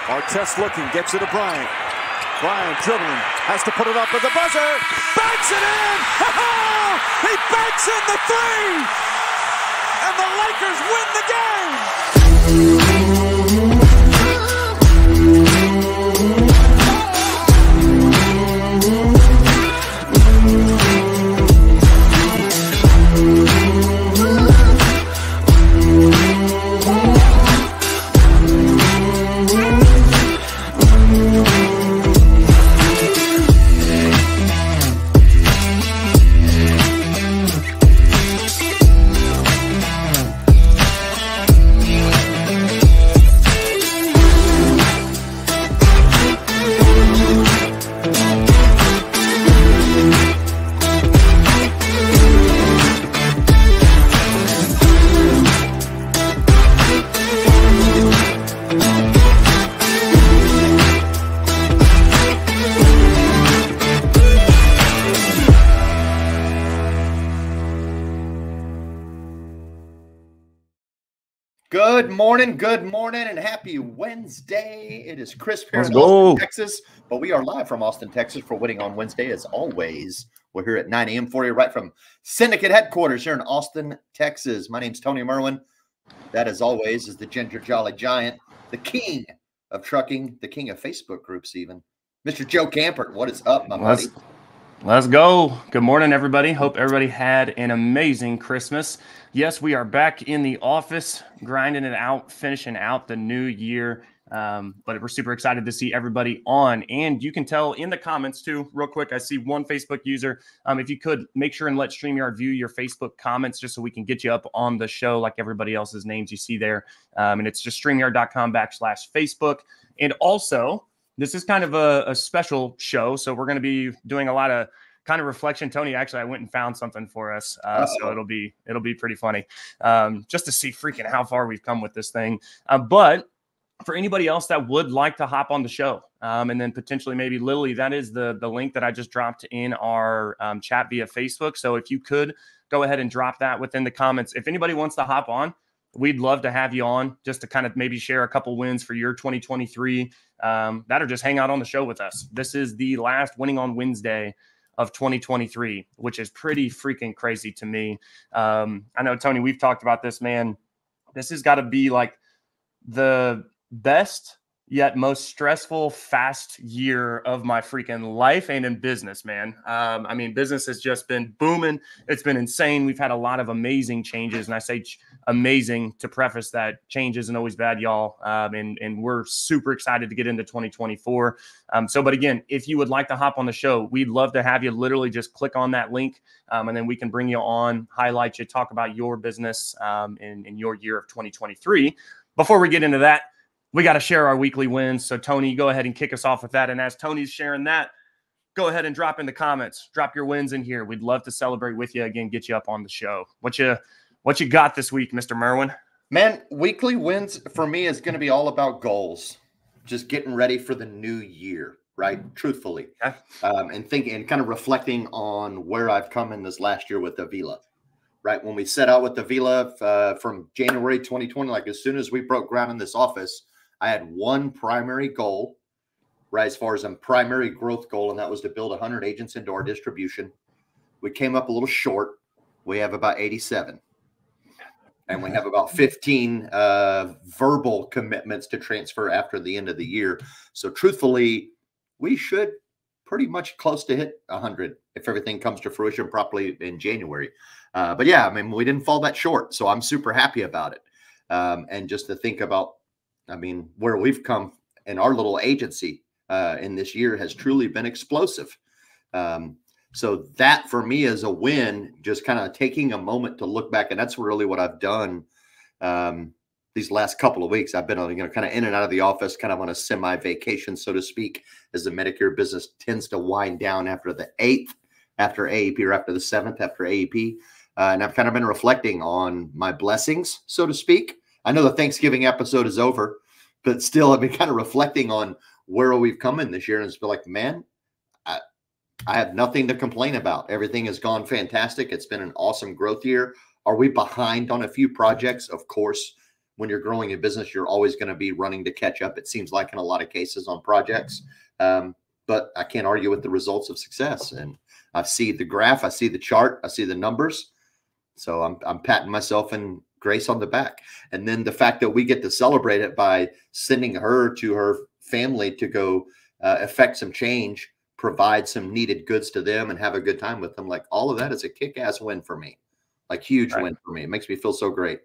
Artest looking, gets it to Bryant. Bryant dribbling, has to put it up at the buzzer. Banks it in! He banks in the three! And the Lakers win the game! Good morning, and happy Wednesday. It is crisp here in Austin, Texas, but we are live from Austin, Texas for Winning on Wednesday. As always, we're here at 9 a.m. for you, right from Syndicate headquarters here in Austin, Texas. My name's Tony Merwin. That, as always, is the Ginger Jolly Giant, the king of trucking, the king of Facebook groups even. Mr. Joe Kampert, what is up, my buddy? Let's go. Good morning, everybody. Hope everybody had an amazing Christmas. Yes, we are back in the office, grinding it out, finishing out the new year. But we're super excited to see everybody on. And you can tell in the comments, too, real quick, I see one Facebook user. If you could, make sure and let StreamYard view your Facebook comments just so we can get you up on the show like everybody else's names you see there. And it's just StreamYard.com/Facebook. And also, this is kind of a special show, so we're going to be doing a lot of kind of reflection. Tony, actually, I went and found something for us, so it'll be pretty funny, just to see freaking how far we've come with this thing. But for anybody else that would like to hop on the show, and then potentially maybe Lily, that is the link that I just dropped in our chat via Facebook. So if you could go ahead and drop that within the comments. If anybody wants to hop on, we'd love to have you on just to kind of maybe share a couple wins for your 2023, that or just hang out on the show with us. This is the last Winning on Wednesday of 2023, which is pretty freaking crazy to me. I know, Tony, we've talked about this, man. This has got to be like the best yet most stressful, fast year of my freaking life and in business, man. I mean, business has just been booming. It's been insane. We've had a lot of amazing changes, and I say amazing to preface that change isn't always bad, y'all. And we're super excited to get into 2024. But again, if you would like to hop on the show, we'd love to have you. Literally just click on that link, and then we can bring you on, highlight you, talk about your business in your year of 2023. Before we get into that, we got to share our weekly wins. So, Tony, go ahead and kick us off with that. And as Tony's sharing that, go ahead and drop in the comments. Drop your wins in here. We'd love to celebrate with you again, get you up on the show. What you got this week, Mr. Merwin? Man, weekly wins for me is going to be all about goals. Just getting ready for the new year, right? Truthfully. Okay. And thinking and kind of reflecting on where I've come in this last year with Avila. Right, when we set out with Avila from January 2020, like as soon as we broke ground in this office, I had one primary goal, right, as far as a primary growth goal, and that was to build 100 agents into our distribution. We came up a little short. We have about 87. And we have about 15 verbal commitments to transfer after the end of the year. So truthfully, we should pretty much close to hit 100 if everything comes to fruition properly in January. But yeah, I mean, we didn't fall that short. So I'm super happy about it. And just to think about, I mean, where we've come in our little agency in this year has truly been explosive. So that for me is a win, just kind of taking a moment to look back. And that's really what I've done these last couple of weeks. I've been kind of in and out of the office, kind of on a semi-vacation, so to speak, as the Medicare business tends to wind down after the 8th, after AEP, or after the 7th, after AEP. And I've kind of been reflecting on my blessings, so to speak. I know the Thanksgiving episode is over, but still I've been kind of reflecting on where we've come in this year. And it's been like, man, I have nothing to complain about. Everything has gone fantastic. It's been an awesome growth year. Are we behind on a few projects? Of course. when you're growing a business, you're always going to be running to catch up. It seems like in a lot of cases on projects. But I can't argue with the results of success. And I see the graph, I see the chart, I see the numbers. So I'm patting myself and Grace on the back. And then the fact that we get to celebrate it by sending her to her family to go effect some change, provide some needed goods to them, and have a good time with them. Like, all of that is a kick-ass win for me. Like, huge win for me. It makes me feel so great.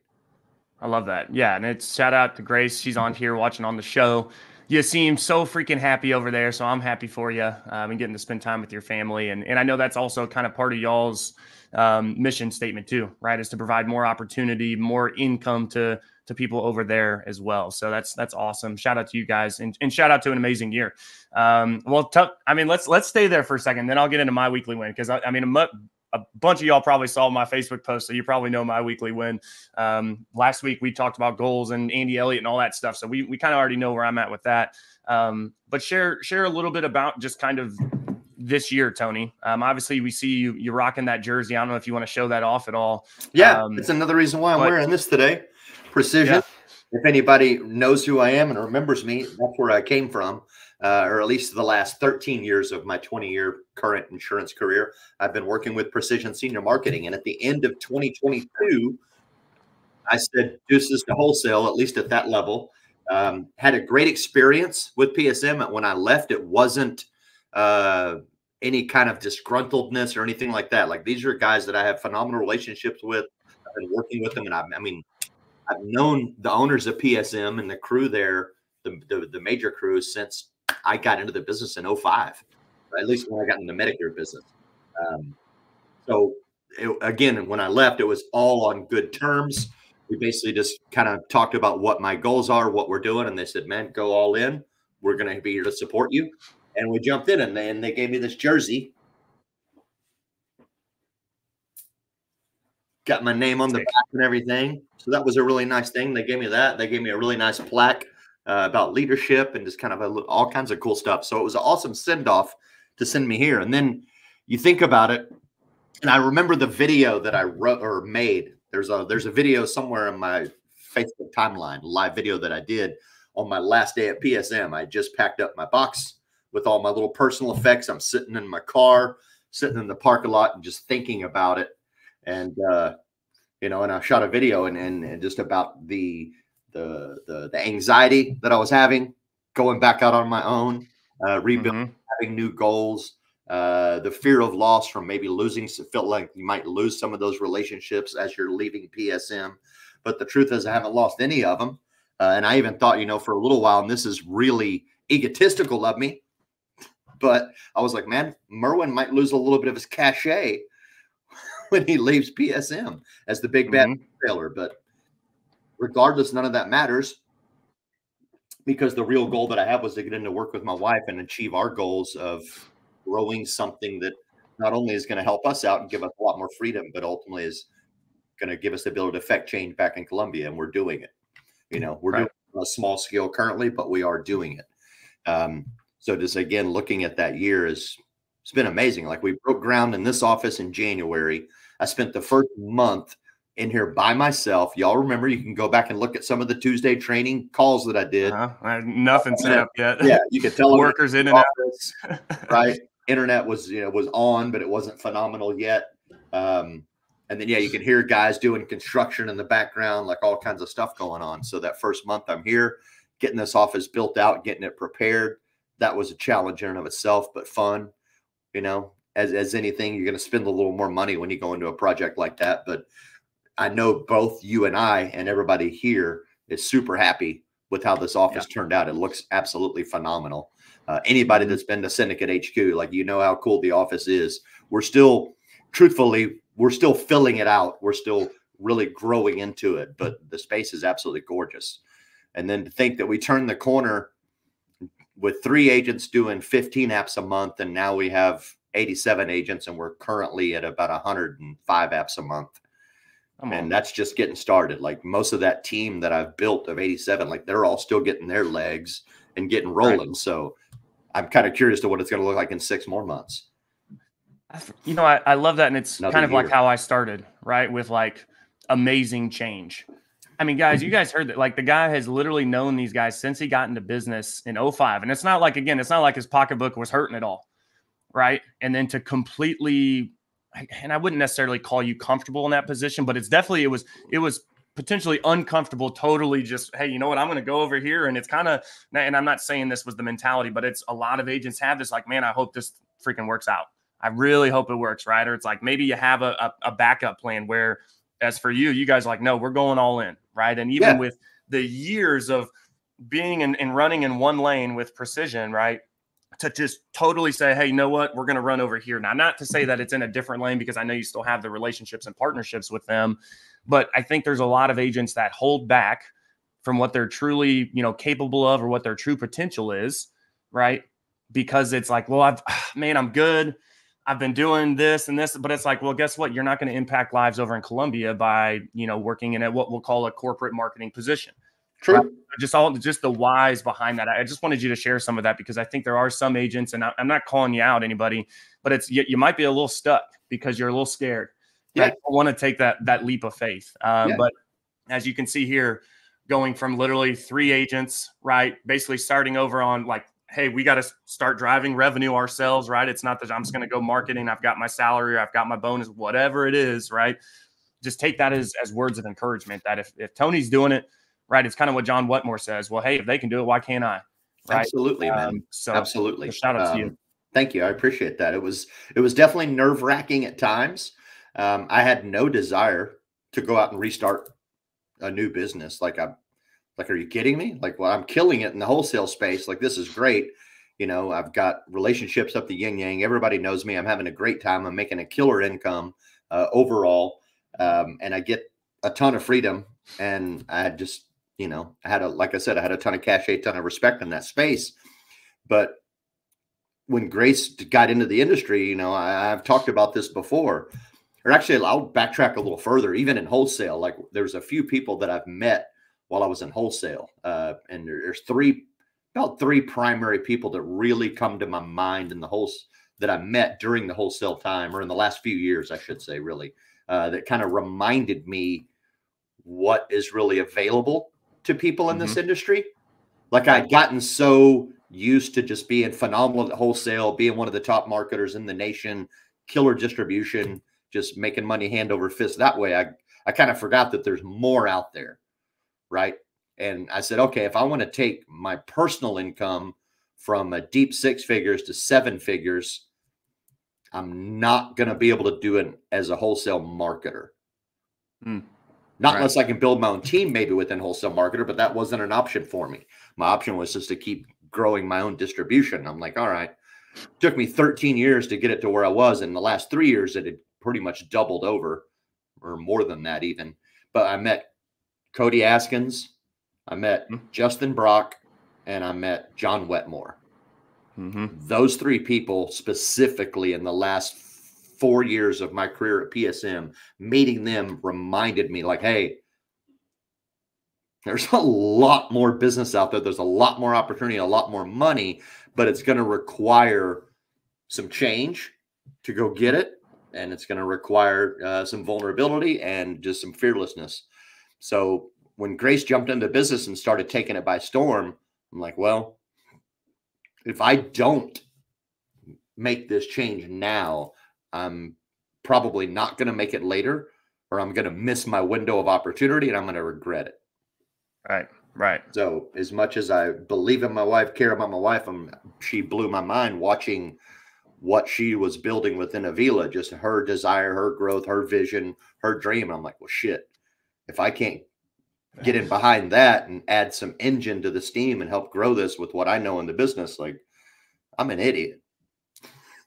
I love that. Yeah, and it's shout out to Grace. She's on here watching on the show. You seem so freaking happy over there, so I'm happy for you and getting to spend time with your family. And I know that's also kind of part of y'all's mission statement too, right? Is to provide more opportunity, more income to people over there as well. So that's awesome. Shout out to you guys, and shout out to an amazing year. Let's stay there for a second, then I'll get into my weekly win, because a bunch of y'all probably saw my Facebook post, so you probably know my weekly win. Last week we talked about goals and Andy Elliott and all that stuff, so we kind of already know where I'm at with that. But share a little bit about just kind of this year, Tony. Obviously, we see you rocking that jersey. I don't know if you want to show that off at all. Yeah, it's another reason why I'm wearing this today. Precision. Yeah. If anybody knows who I am and remembers me, that's where I came from. Or at least the last 13 years of my 20-year current insurance career, I've been working with Precision Senior Marketing. And at the end of 2022, I said deuces to wholesale, at least at that level. Had a great experience with PSM. When I left, it wasn't any kind of disgruntledness or anything like that. Like, these are guys that I have phenomenal relationships with. I've been working with them, and I've known the owners of PSM and the crew there, the major crew, since I got into the business in 2005, at least when I got into the Medicare business. Again, when I left, it was all on good terms. We basically just kind of talked about what my goals are, what we're doing. And they said, man, go all in. We're going to be here to support you. And we jumped in, and they gave me this jersey. Got my name on the back and everything. So that was a really nice thing. They gave me that. They gave me a really nice plaque about leadership and just kind of all kinds of cool stuff. So it was an awesome send-off to send me here. And then you think about it, and I remember the video that I wrote or made. There's a video somewhere in my Facebook timeline, live video that I did on my last day at PSM. I just packed up my box with all my little personal effects. I'm sitting in my car, sitting in the parking lot, and just thinking about it. And and I shot a video and just about the anxiety that I was having, going back out on my own, rebuilding, having new goals, the fear of loss from maybe losing. Felt like you might lose some of those relationships as you're leaving PSM. But the truth is, I haven't lost any of them. And I even thought, for a little while, and this is really egotistical of me, but I was like, man, Merwin might lose a little bit of his cachet when he leaves PSM as the big bad retailer. But regardless, none of that matters, because the real goal that I have was to get into work with my wife and achieve our goals of growing something that not only is going to help us out and give us a lot more freedom, but ultimately is going to give us the ability to affect change back in Columbia. And we're doing it. We're doing it on a small scale currently, but we are doing it. So just, again, looking at that year, it's been amazing. Like, we broke ground in this office in January. I spent the first month in here by myself. Y'all remember, you can go back and look at some of the Tuesday training calls that I did. I have nothing set up yet. Yeah, you could tell workers in and out. Right. Internet was on, but it wasn't phenomenal yet. And then, you can hear guys doing construction in the background, like all kinds of stuff going on. So that first month I'm here, getting this office built out, getting it prepared, that was a challenge in and of itself, but fun. As anything, you're going to spend a little more money when you go into a project like that. But I know both you and I and everybody here is super happy with how this office turned out. It looks absolutely phenomenal. Anybody that's been to Syndicate HQ, how cool the office is. We're still filling it out. We're still really growing into it, but the space is absolutely gorgeous. And then to think that we turned the corner with 3 agents doing 15 apps a month, and now we have 87 agents, and we're currently at about 105 apps a month. And that's just getting started. Like, most of that team that I've built of 87, they're all still getting their legs and getting rolling. Right. So I'm kind of curious to what it's going to look like in 6 more months. I love that. And it's kind of like how I started, right? With amazing change. I mean, guys, you guys heard that. Like, the guy has literally known these guys since he got into business in 05. And it's not like, again, it's not like his pocketbook was hurting at all. Right. And then to completely, and I wouldn't necessarily call you comfortable in that position, but it's definitely, it was potentially uncomfortable, totally just, hey, you know what, I'm going to go over here. And it's kind of, and I'm not saying this was the mentality, but it's a lot of agents have this, like, man, I hope this freaking works out. I really hope it works. Right. Or it's like, maybe you have a backup plan where, as for you guys are like, no, we're going all in. Right. And even with the years of being and running in one lane with precision, right, to just totally say, hey, you know what, we're going to run over here. Now, not to say that it's in a different lane, because I know you still have the relationships and partnerships with them, but I think there's a lot of agents that hold back from what they're truly, capable of, or what their true potential is, right? Because it's like, well, I'm good. I've been doing this and this, but it's like, well, guess what? You're not going to impact lives over in Columbia by, working in what we'll call a corporate marketing position. True. Right? Just the whys behind that. I just wanted you to share some of that, because I think there are some agents, and I'm not calling you out, anybody, but it's, you might be a little stuck because you're a little scared. Right? Yeah. I want to take that leap of faith. But as you can see here, going from literally 3 agents, right, basically starting over on like, hey, we got to start driving revenue ourselves, right? It's not that I'm just going to go marketing. I've got my salary, or I've got my bonus, whatever it is, right? Just take that as words of encouragement, that if Tony's doing it, right, it's kind of what John Wetmore says. Well, hey, if they can do it, why can't I? Right? Absolutely, man. So absolutely. Shout out to you. Thank you. I appreciate that. It was definitely nerve-wracking at times. I had no desire to go out and restart a new business. Are you kidding me? Like, well, I'm killing it in the wholesale space. Like, this is great. I've got relationships up the yin yang. Everybody knows me. I'm having a great time. I'm making a killer income overall. And I get a ton of freedom. And I had just, like I said, I had a ton of cachet, a ton of respect in that space. But when Grace got into the industry, I've talked about this before, or actually I'll backtrack a little further. Even in wholesale, like, there's a few people that I've met while I was in wholesale. And there's about three primary people that really come to my mind in the that I met during the wholesale time, or in the last few years, I should say, really, that kind of reminded me what is really available to people in this industry. Like, I'd gotten so used to just being phenomenal at wholesale, being one of the top marketers in the nation, killer distribution, just making money hand over fist that way. I kind of forgot that there's more out there. Right. And I said, okay, if I want to take my personal income from a deep 6 figures to 7 figures, I'm not going to be able to do it as a wholesale marketer. Not unless I can build my own team, maybe within wholesale marketer, but that wasn't an option for me. My option was just to keep growing my own distribution. I'm like, all right, it took me 13 years to get it to where I was. In the last 3 years, it had pretty much doubled over, or more than that even. But I met Cody Askins, I met Justin Brock, and I met John Wetmore. Those 3 people specifically in the last 4 years of my career at PSM, meeting them reminded me, like, hey, there's a lot more business out there. There's a lot more opportunity, a lot more money, but it's going to require some change to go get it. And it's going to require some vulnerability and just some fearlessness. So when Grace jumped into business and started taking it by storm, I'm like, well, if I don't make this change now, I'm probably not going to make it later, or I'm going to miss my window of opportunity and I'm going to regret it. Right. So as much as I believe in my wife, care about my wife, she blew my mind watching what she was building within Avila, just her desire, her growth, her vision, her dream. And I'm like, well, shit, if I can't get in behind that and add some engine to the steam and help grow this with what I know in the business, like, I'm an idiot.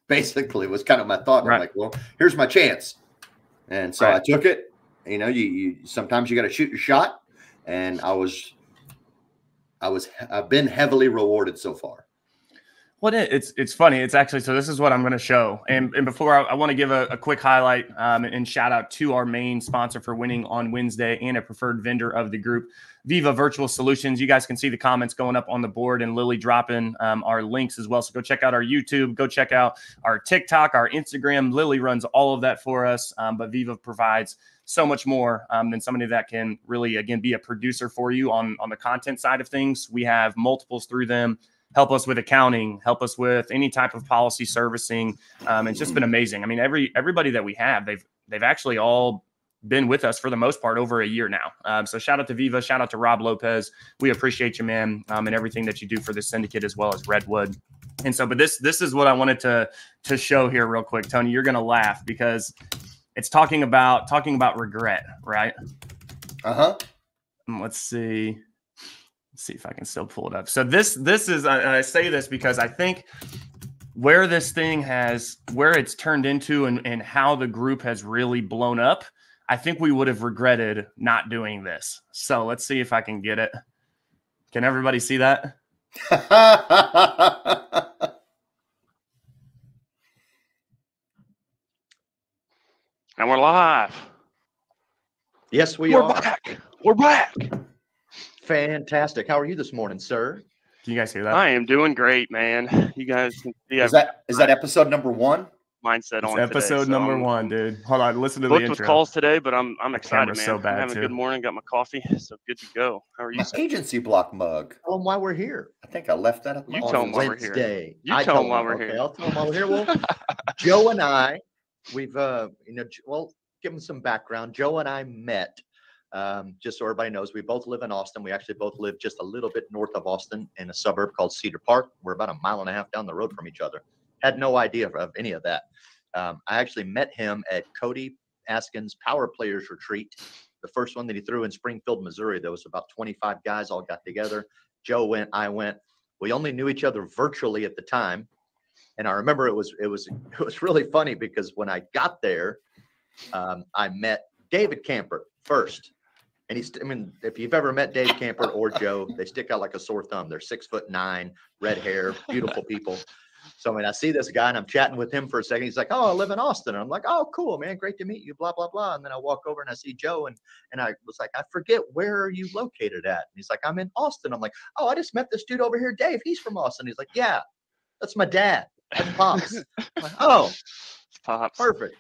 Basically was kind of my thought. I'm like, well, here's my chance. And so I took it. You sometimes you got to shoot your shot. And I've been heavily rewarded so far. Well, it's funny. It's actually, so this is what I'm going to show. And before I want to give a quick highlight and shout out to our main sponsor for winning on Wednesday and a preferred vendor of the group, Viva Virtual Solutions. You guys can see the comments going up on the board and Lily dropping our links as well. So go check out our YouTube, go check out our TikTok, our Instagram. Lily runs all of that for us. But Viva provides so much more than somebody that can really, again, be a producer for you on the content side of things. We have multiples through them, help us with accounting, help us with any type of policy servicing. It's just been amazing. I mean, everybody that we have, they've actually all been with us for the most part over a year now. So shout out to Viva, shout out to Rob Lopez. We appreciate you, man, and everything that you do for the syndicate as well as Redwood. And so, but this is what I wanted to show here real quick, Tony. You're gonna laugh because it's talking about regret, right? Let's see if I can still pull it up. So this is, I say this because I think where this thing where it's turned into and how the group has really blown up, I think we would have regretted not doing this. So let's see if I can get it. Can everybody see that? And we're live. Yes, we're back. We're back. Fantastic. How are you this morning, sir? Can you guys hear that? I am doing great, man. You guys can see is that episode number 1? Mindset on episode today, number 1, dude. Hold on, listen to the booked intro. with calls today, but I'm excited, man. So bad, I'm having a good morning. Got my coffee, so good to go. How are you? My agency block mug. Tell them why we're here. I think I left that. You tell them why we're here. Wednesday. You tell them why we're here. I'll tell them why we're here. Well, Joe and I, we've give them some background. Joe and I met. Just so everybody knows, we both live in Austin. We actually both live just a little bit north of Austin in a suburb called Cedar Park. We're about a mile and a half down the road from each other. Had no idea of any of that. I actually met him at Cody Askin's Power Players Retreat, the first one that he threw in Springfield, Missouri. There was about 25 guys all got together. Joe went, I went. We only knew each other virtually at the time. And I remember it was really funny because when I got there, I met David Kampert first. And if you've ever met Dave Kampert or Joe, they stick out like a sore thumb. They're 6'9", red hair, beautiful people. So I see this guy and I'm chatting with him for a second. He's like, "Oh, I live in Austin." And I'm like, "Oh, cool, man. Great to meet you, blah, blah, blah." And then I walk over and I see Joe and I was like, "I forget, where are you located at?" And he's like, "I'm in Austin." I'm like, "Oh, I just met this dude over here, Dave. He's from Austin." He's like, "Yeah, that's my dad. That's Pops." I'm like, "Oh, Pops. Perfect."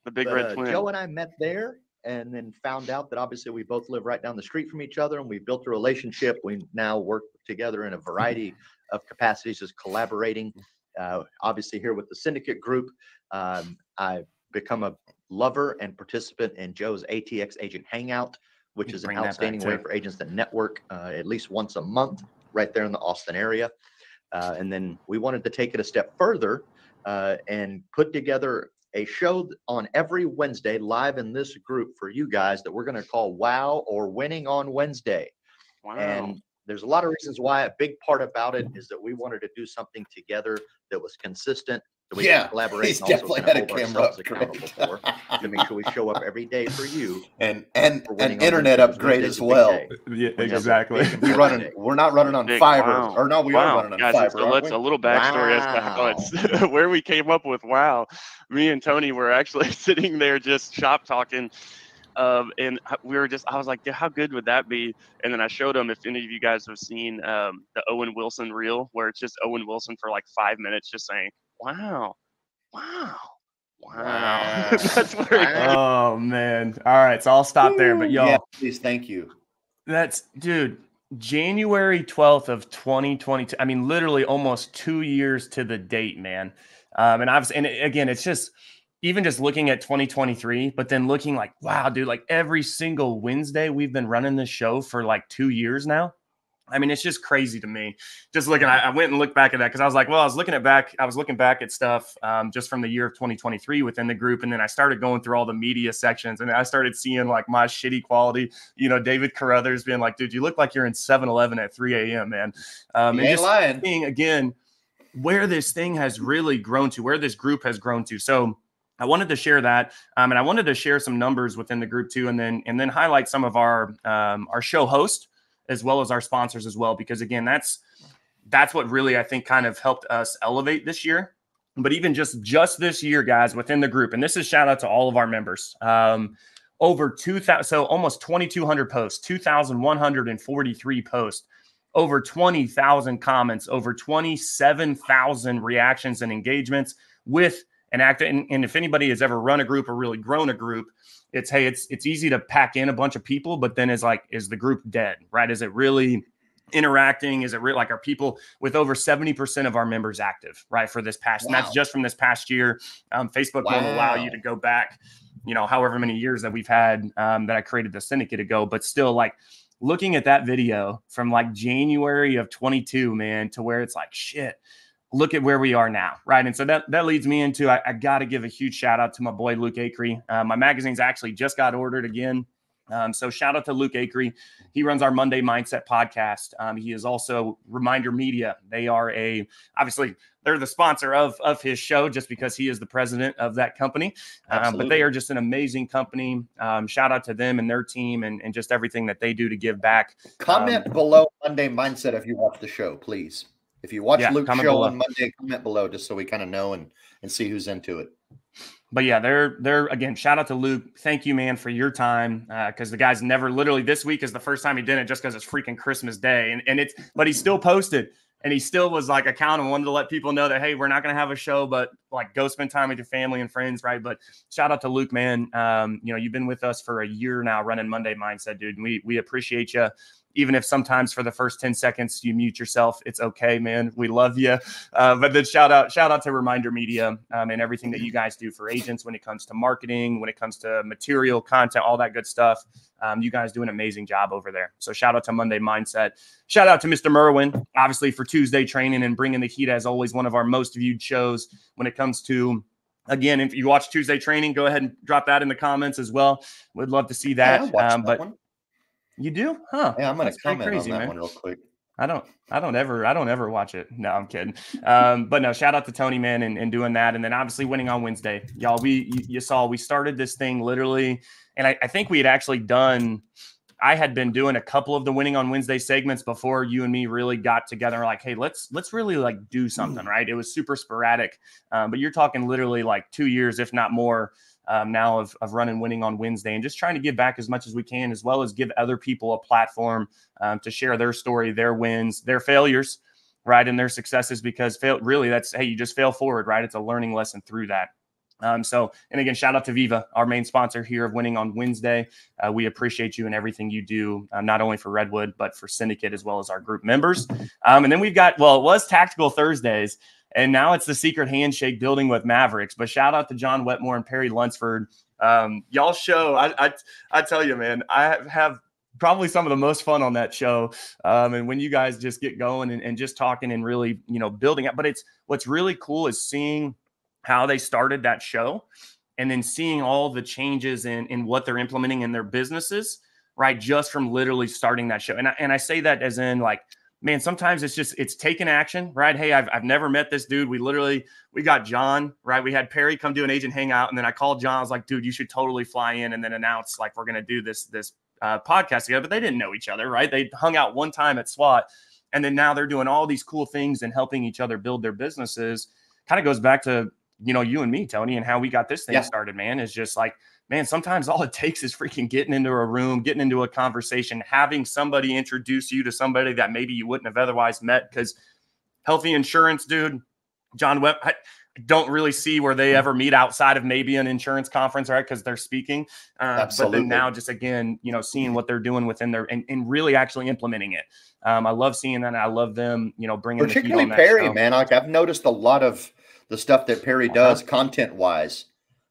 The big red twin. Joe and I met there and then found out that obviously we both live right down the street from each other and we built a relationship. We now work together in a variety of capacities, just collaborating. Obviously here with the syndicate group, I become a lover and participant in Joe's ATX Agent Hangout, which is an outstanding way for agents to network at least once a month right there in the Austin area. And then we wanted to take it a step further and put together a show on every Wednesday live in this group for you guys that we're going to call Wow or Winning on Wednesday. Wow. And there's a lot of reasons why. A big part about it is that we wanted to do something together that was consistent, that we can collaborate he's and also definitely kind had of a hold camera ourselves accountable for, to make sure we show up every day for you. And an internet upgrade as well. Yeah, exactly. We're not running on fiber. Wow. Or no, we are running on Guys, fiber. So let's a little backstory as to how it's where we came up with Wow. Me and Tony were actually sitting there just shop talking. And we were I was like, how good would that be? And then I showed him, if any of you guys have seen the Owen Wilson reel, where it's just Owen Wilson for like 5 minutes just saying, wow. That's where oh, man. All right. So I'll stop there. But y'all, please, thank you. Dude, January 12th of 2022. I mean, literally almost 2 years to the date, man. And again, it's just, even just looking at 2023, but then looking like, wow, dude, like every single Wednesday we've been running this show for like 2 years now. I mean, it's just crazy to me. Just looking, I went and looked back at that because I was like, well, I was looking back at stuff just from the year of 2023 within the group. And then I started going through all the media sections and I started seeing like my shitty quality, David Carruthers being like, dude, you look like you're in 7-Eleven at 3 a.m., man. And just lying. Seeing again, where this thing has really grown to, where this group has grown to. So I wanted to share that, and I wanted to share some numbers within the group too, and then highlight some of our show host as well as our sponsors as well, because again, that's what really I think kind of helped us elevate this year. But even just this year, guys, within the group, and this is shout out to all of our members. Over 2,000, so almost 2,200 posts, 2,143 posts, over 20,000 comments, over 27,000 reactions and engagements with an active. And if anybody has ever run a group or really grown a group, It's, hey, it's easy to pack in a bunch of people, but then is the group dead, right? Is it really interacting? Is it real? Like, are people with over 70% of our members active, right? For this past, and that's just from this past year. Facebook won't allow you to go back, however many years that we've had that I created the syndicate ago, but still, like, looking at that video from like January of 22, man, to where it's like, shit, look at where we are now, right? And so that leads me into, I got to give a huge shout out to my boy, Luke Acree. My magazine's actually just got ordered again. So shout out to Luke Acree. He runs our Monday Mindset podcast. He is also Reminder Media. They are obviously they're the sponsor of his show just because he is the president of that company. But they are just an amazing company. Shout out to them and their team and just everything that they do to give back. Comment below Monday Mindset if you watch the show, please. If you watch Luke's show on Monday, comment below just so we kind of know and see who's into it. But yeah, they're again, shout out to Luke. Thank you, man, for your time. Because the guy's never literally, this week is the first time he did it just because it's freaking Christmas Day. But he still posted and he still was like accountable, wanted to let people know that, hey, we're not going to have a show, but like go spend time with your family and friends, right? But shout out to Luke, man. You've been with us for a year now running Monday Mindset, dude. And we appreciate you. Even if sometimes for the first 10 seconds you mute yourself, it's okay, man. We love you. But then shout out to Reminder Media and everything that you guys do for agents when it comes to marketing, when it comes to material, content, all that good stuff. You guys do an amazing job over there. So shout out to Monday Mindset. Shout out to Mr. Merwin, obviously, for Tuesday training and bringing the heat as always, one of our most viewed shows when it comes to, again, if you watch Tuesday training, go ahead and drop that in the comments as well. We'd love to see that. That one. You do? Huh? Yeah, I'm going to comment on that one real quick. I don't ever watch it. No, I'm kidding. But no, shout out to Tony, man, and doing that. And then obviously winning on Wednesday. Y'all, you saw, we started this thing literally. And I think we had actually I had been doing a couple of the winning on Wednesday segments before you and me really got together. We're like, hey, let's really like do something, right? It was super sporadic. But you're talking literally like 2 years, if not more, now of running winning on Wednesday and just trying to give back as much as we can, as well as give other people a platform to share their story, their wins, their failures, right, and their successes, because really that's, hey, you just fail forward, right? It's a learning lesson through that. And again, shout out to Viva, our main sponsor here of Winning on Wednesday. We appreciate you and everything you do, not only for Redwood, but for Syndicate, as well as our group members. And then we've got, it was Tactical Thursdays, and now it's the secret handshake building with Mavericks. But shout out to John Wetmore and Perry Lunsford. Y'all show, I tell you, man, I have probably some of the most fun on that show. And when you guys just get going and just talking and really, building up. But what's really cool is seeing how they started that show and then seeing all the changes in what they're implementing in their businesses, right? Just from literally starting that show. And I say that as in like, man, sometimes it's taking action, right? Hey, I've never met this dude. We got John, right? We had Perry come do an agent hangout. And then I called John. I was like, dude, you should totally fly in and then announce like, we're going to do this podcast together. But they didn't know each other, right? They hung out one time at SWAT. And then now they're doing all these cool things and helping each other build their businesses. Kind of goes back to, you and me, Tony, and how we got this thing started, man, is just like, man, sometimes all it takes is freaking getting into a room, getting into a conversation, having somebody introduce you to somebody that maybe you wouldn't have otherwise met. Because Healthy Insurance, dude, John Webb, I don't really see where they ever meet outside of maybe an insurance conference, right? Because they're speaking. But then now just, again, seeing what they're doing within their and really actually implementing it. I love seeing that. And I love them, bringing particularly the heat on Perry, that show. Man. Like, I've noticed a lot of the stuff that Perry does content-wise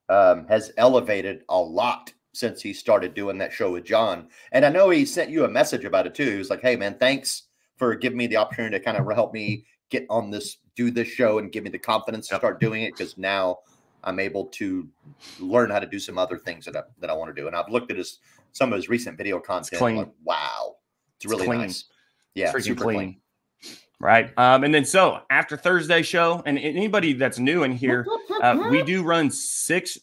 has elevated a lot since he started doing that show with John. And I know he sent you a message about it too. He was like, hey, man, thanks for giving me the opportunity to kind of help me get on this, do this show and give me the confidence to start doing it, because now I'm able to learn how to do some other things that I want to do. And I've looked at some of his recent video content. I'm like, wow, it's really nice. Yeah, super clean. Right. And then so after Thursday show, and anybody that's new in here, we do run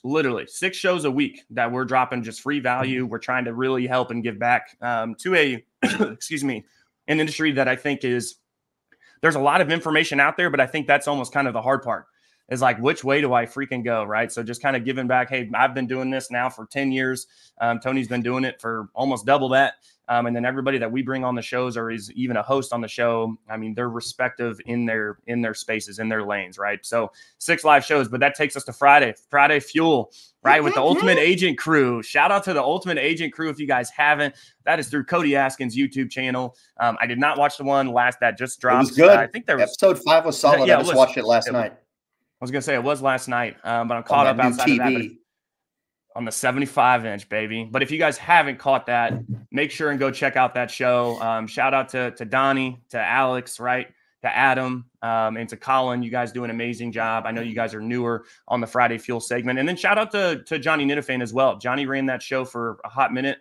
literally six shows a week that we're dropping just free value. We're trying to really help and give back to an industry that I think there's a lot of information out there, but I think that's almost kind of the hard part, is like, which way do I freaking go? Right. So just kind of giving back. Hey, I've been doing this now for 10 years. Tony's been doing it for almost double that. And then everybody that we bring on the shows or is even a host on the show, I mean, they're respective in their spaces, in their lanes, right? So 6 live shows, but that takes us to Friday Fuel, right? With the Ultimate Agent crew. Shout out to the Ultimate Agent crew. If you guys haven't, that is through Cody Askin's YouTube channel. I did not watch the one that just dropped. It was good. I think there was episode 5 was solid. I just watched it last night. I was going to say it was last night, but I'm caught up outside of that. On the 75-inch, baby. But if you guys haven't caught that, make sure and go check out that show. Shout out to Donnie, to Alex, right? To Adam, and to Colin. You guys do an amazing job. I know you guys are newer on the Friday Fuel segment. And then shout out to Johnny Nitafane as well. Johnny ran that show for a hot minute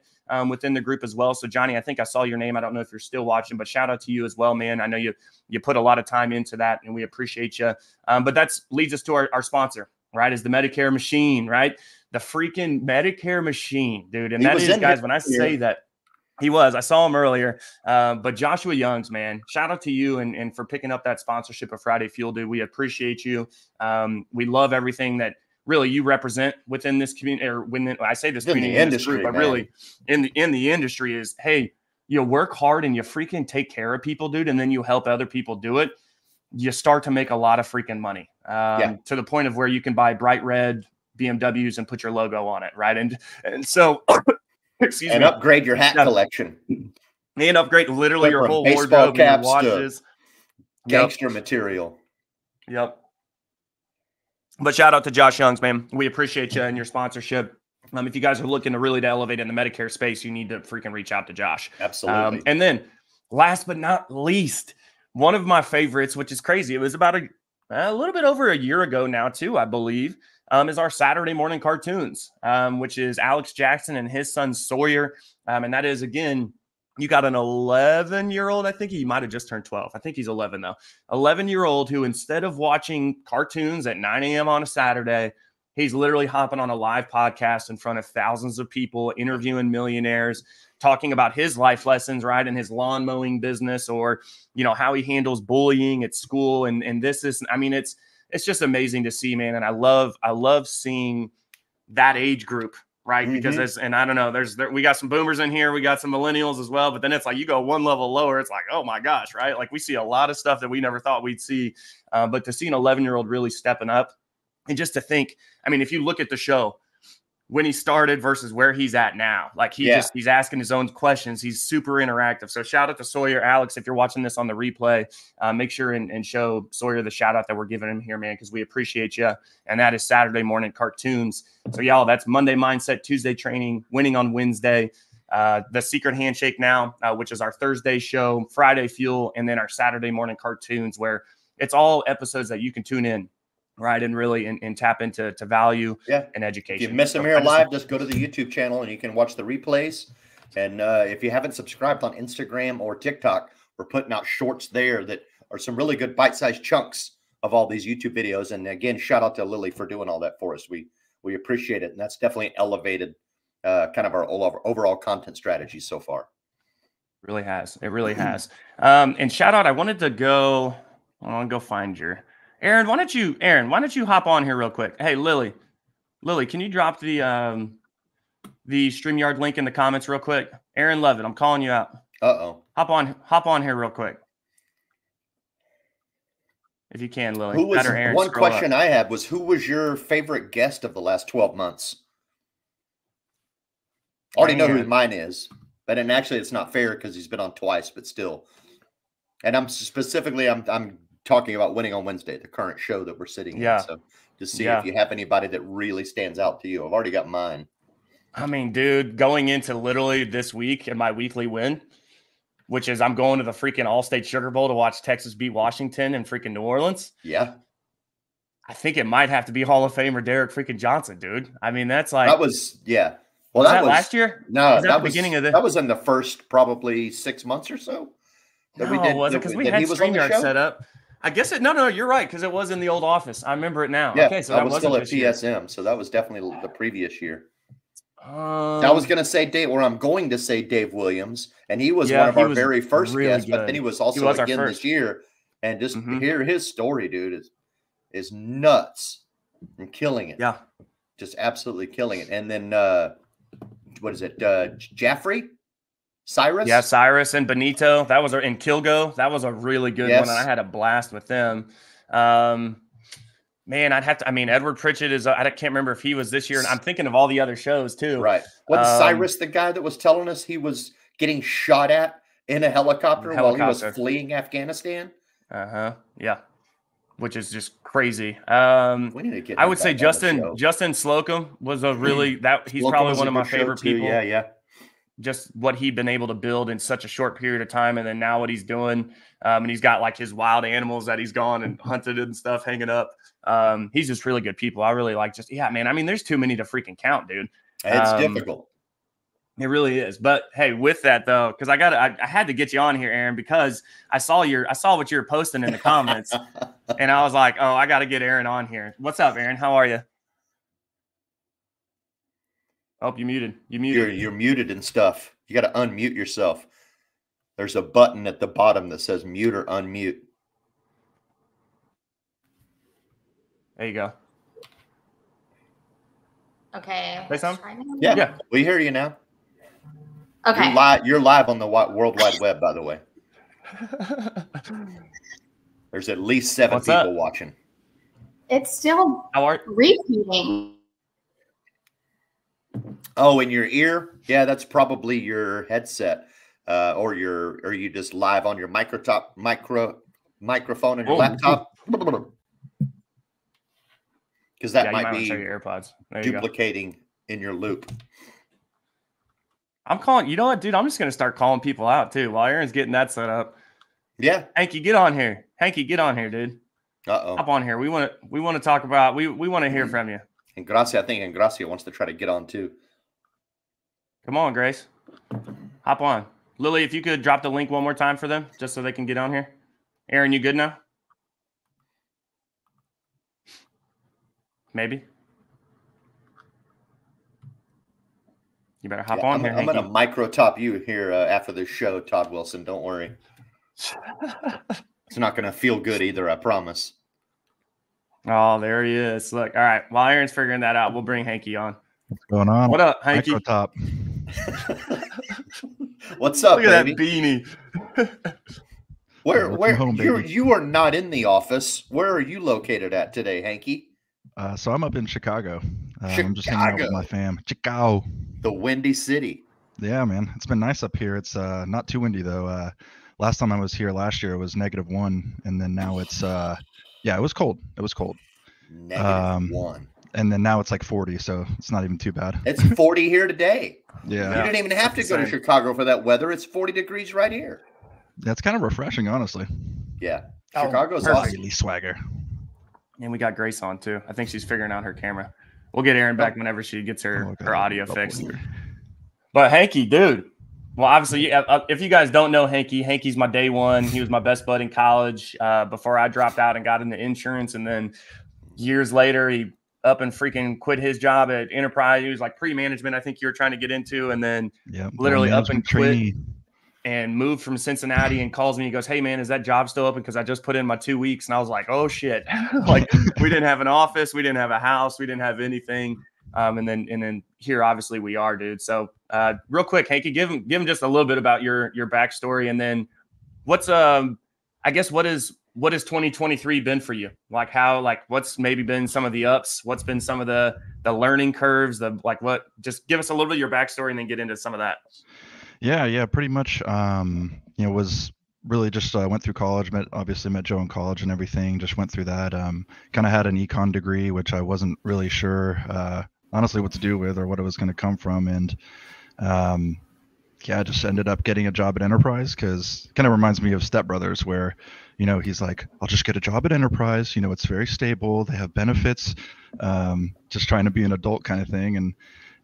within the group as well. So Johnny, I think I saw your name. I don't know if you're still watching, but shout out to you as well, man. I know you put a lot of time into that, and we appreciate you. But that leads us to our sponsor, right? Is the Medicare machine, right? The freaking Medicare machine, dude. And that is, guys, when I say that, I saw him earlier. But Joshua Youngs, man, shout out to you and for picking up that sponsorship of Friday Fuel, dude. We appreciate you. We love everything that really you represent within this community, or when I say this community, in industry, group, but really in the industry is, hey, you work hard and you freaking take care of people, dude, and then you help other people do it. You start to make a lot of freaking money to the point of where you can buy bright red BMWs and put your logo on it, right? And so, excuse me, upgrade your hat collection, and upgrade literally your whole wardrobe, caps, your watches, gangster material. Yep. But shout out to Josh Youngs, man. We appreciate you and your sponsorship. If you guys are looking to really elevate in the Medicare space, you need to freaking reach out to Josh. Absolutely. And then, last but not least, one of my favorites, which is crazy. It was about a little bit over a year ago now, too, I believe. Is our Saturday morning cartoons, which is Alex Jackson and his son Sawyer. And that is, again, you got an 11-year-old. I think he might have just turned 12. I think he's 11, though. 11-year-old who, instead of watching cartoons at 9 a.m. on a Saturday, he's literally hopping on a live podcast in front of thousands of people, interviewing millionaires, talking about his life lessons, right, in his lawn mowing business, or, how he handles bullying at school. And this is, I mean, it's just amazing to see, man. And I love seeing that age group, right? Mm-hmm. Because I don't know, we got some boomers in here, we got some millennials as well, but then it's like you go one level lower, it's like, oh my gosh, right? Like we see a lot of stuff that we never thought we'd see, but to see an 11-year-old really stepping up, and just to think, I mean, if you look at the show, when he started versus where he's at now, like he's asking his own questions. He's super interactive. So shout out to Sawyer. Alex, if you're watching this on the replay, make sure and show Sawyer the shout out that we're giving him here, man, because we appreciate you. And that is Saturday morning cartoons. So y'all, that's Monday mindset, Tuesday training, winning on Wednesday, the secret handshake now, which is our Thursday show, Friday fuel, and then our Saturday morning cartoons, where it's all episodes that you can tune in. Right. And really and tap into value and education. If you miss them here live, just go to the YouTube channel and you can watch the replays. And if you haven't subscribed on Instagram or TikTok, we're putting out shorts there that are some really good bite-sized chunks of all these YouTube videos. And again, shout out to Lily for doing all that for us. We appreciate it. And that's definitely elevated kind of our overall content strategy so far. It really has. It really has. And shout out, I wanted to go find your Aaron, why don't you hop on here real quick? Hey, Lily, can you drop the StreamYard link in the comments real quick? Aaron Levitt, I'm calling you out. Uh-oh. Hop on here real quick. If you can, Lily. One question I had was, who was your favorite guest of the last 12 months? Already know who mine is, but and actually it's not fair because he's been on twice, but still. And I'm talking about winning on Wednesday, the current show that we're sitting in. So just see if you have anybody that really stands out to you. I've already got mine. I mean, dude, going into literally this week and my weekly win, which is I'm going to the freaking All-State Sugar Bowl to watch Texas beat Washington in freaking New Orleans. Yeah. I think it might have to be Hall of Famer Derek freaking Johnson, dude. I mean, that's like. That was, yeah. Well, that was last year? No, that was beginning of the. That was in the first probably 6 months or so. Was it? Because we had StreamYard set up. I guess it. No, you're right, because it was in the old office. I remember it now. Yeah, okay, so that was still at TSM, so that was definitely the previous year. I was going to say I'm going to say Dave Williams, and he was one of our very first guests, but then he was also again this year. And just hear his story, dude. is nuts and killing it. Yeah. Just absolutely killing it. And then what is it? Jaffrey? Cyrus? Yeah, Cyrus and Benito. That was in Kilgo. That was a really good one. And I had a blast with them. Man, Edward Pritchett is, I can't remember if he was this year. And I'm thinking of all the other shows too. Right. Wasn't Cyrus the guy that was telling us he was getting shot at in a helicopter while he was fleeing Afghanistan? Yeah. Which is just crazy. We need to get I would say Justin Slocum was a really, he's probably one of my favorite people. Yeah. Just what he'd been able to build in such a short period of time. And then now what he's doing. And he's got like his wild animals that he's gone and hunted and stuff hanging up. He's just really good people. I really like man. I mean, there's too many to freaking count, dude. It's difficult. It really is. But hey, with that though, because I had to get you on here, Aaron, because I saw what you were posting in the comments, and I was like, oh, I got to get Aaron on here. What's up, Aaron? How are you? Oh, you muted. You're muted and stuff. You got to unmute yourself. There's a button at the bottom that says mute or unmute. There you go. Okay. Say something? Yeah. We hear you now. Okay. You're live on the World Wide Web, by the way. There's at least 7 people watching. It's still repeating. Oh, in your ear? Yeah, that's probably your headset, or you just live on your microphone on your laptop. Because that might be your AirPods. duplicating in your loop. I'm calling. You know what, dude? I'm just gonna start calling people out too while Aaron's getting that set up. Yeah, Hanky, get on here. Hanky, get on here, dude. Hop on here. We want to talk about. We want to hear from you. And Gracia, I think Gracia wants to try to get on too. Come on, Grace. Hop on. Lily, if you could drop the link one more time for them, just so they can get on here. Aaron, you good now? Maybe. You better hop on here. I'm going to micro top you here after this show, Todd Wilson. Don't worry. It's not going to feel good either, I promise. Oh, there he is. Look, all right. While Aaron's figuring that out, we'll bring Hanky on. What's going on? What up, Hanky? Micro top. What's up, Look at baby? that beanie. You are not in the office. Where are you located at today, Hanky? So I'm up in Chicago. I'm just hanging out with my fam. Chicago. The Windy City. Yeah, man. It's been nice up here. It's not too windy, though. Last time I was here last year, it was -1. And then now it's, it was cold. It was cold. -1. And then now it's like 40, so it's not even too bad. It's 40 here today. Yeah. You didn't even have to go to Chicago for that weather. It's 40 degrees right here. That's kind of refreshing, honestly. Yeah. Chicago's awesome. Swagger. And we got Grace on too. I think she's figuring out her camera. We'll get Aaron back whenever she gets her audio fixed. But Hanky, dude. Well, obviously, if you guys don't know Hanky's my day one. He was my best bud in college before I dropped out and got into insurance. And then years later, he up and freaking quit his job at Enterprise. He was like pre-management, I think you were trying to get into. And then literally up and quit and moved from Cincinnati and calls me and goes, "Hey, man, is that job still open? Because I just put in my 2 weeks." And I was like, oh, shit. Like, we didn't have an office. We didn't have a house. We didn't have anything. And then here, obviously, we are, dude. So real quick, Hanky, give him just a little bit about your backstory. And then what's what has 2023 been for you? What's maybe been some of the ups? What's been some of the learning curves? Just give us a little bit of your backstory and then get into some of that. Yeah, pretty much. Was really just went through college, met Joe in college and everything. Just went through that. Kind of had an econ degree, which I wasn't really sure, honestly, what to do with or what it was going to come from. And I just ended up getting a job at Enterprise because it kind of reminds me of Step Brothers, where he's like, "I'll just get a job at Enterprise. It's very stable. They have benefits. Just trying to be an adult kind of thing." And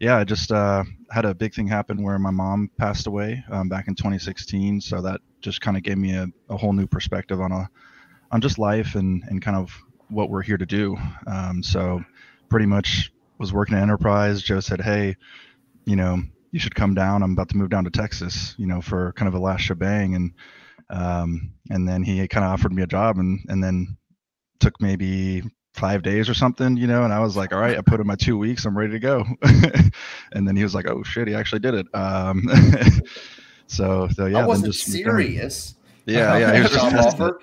yeah, I just had a big thing happen where my mom passed away back in 2016. So that just kind of gave me a whole new perspective on just life and kind of what we're here to do. So pretty much was working at Enterprise. Joe said, "Hey, you should come down. I'm about to move down to Texas, for kind of a last shebang." And then he kind of offered me a job and then took maybe 5 days or something, you know, and I was like, all right, I put in my 2 weeks, I'm ready to go. And then he was like, oh shit, he actually did it. So yeah, I wasn't then just serious. yeah, he was just Job testing it. offer.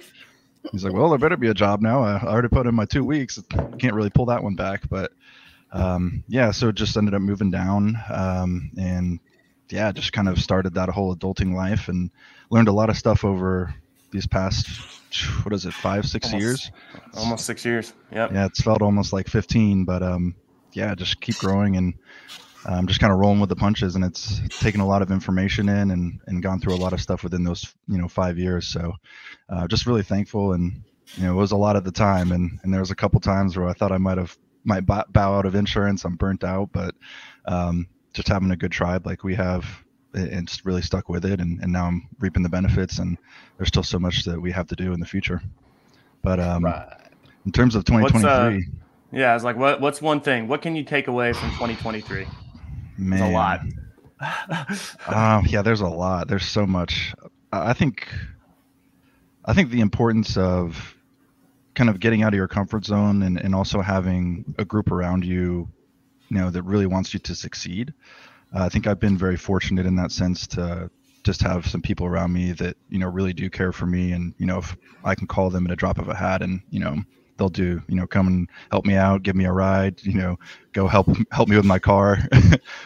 He's like, well, there better be a job now. I already put in my 2 weeks. Can't really pull that one back, but yeah, so it just ended up moving down, and yeah, just kind of started that whole adulting life and learned a lot of stuff over these past, what is it, 5-6 years? Almost 6 years. Yep. Yeah, it's felt almost like 15, but yeah, just keep growing and just kind of rolling with the punches. And it's taken a lot of information in and gone through a lot of stuff within those 5 years. So just really thankful. And it was a lot at the time, and there was a couple times where I thought I might bow out of insurance. I'm burnt out, but just having a good tribe like we have, and just really stuck with it, and now I'm reaping the benefits, and there's still so much that we have to do in the future. But in terms of 2023, yeah, it's like what's one thing? What can you take away from 2023? Man, there's a lot. Yeah, there's a lot. There's so much. I think the importance of kind of getting out of your comfort zone and also having a group around you, that really wants you to succeed. I think I've been very fortunate in that sense to just have some people around me that, really do care for me. And, if I can call them at a drop of a hat and, they'll do, come and help me out, give me a ride, go help me with my car,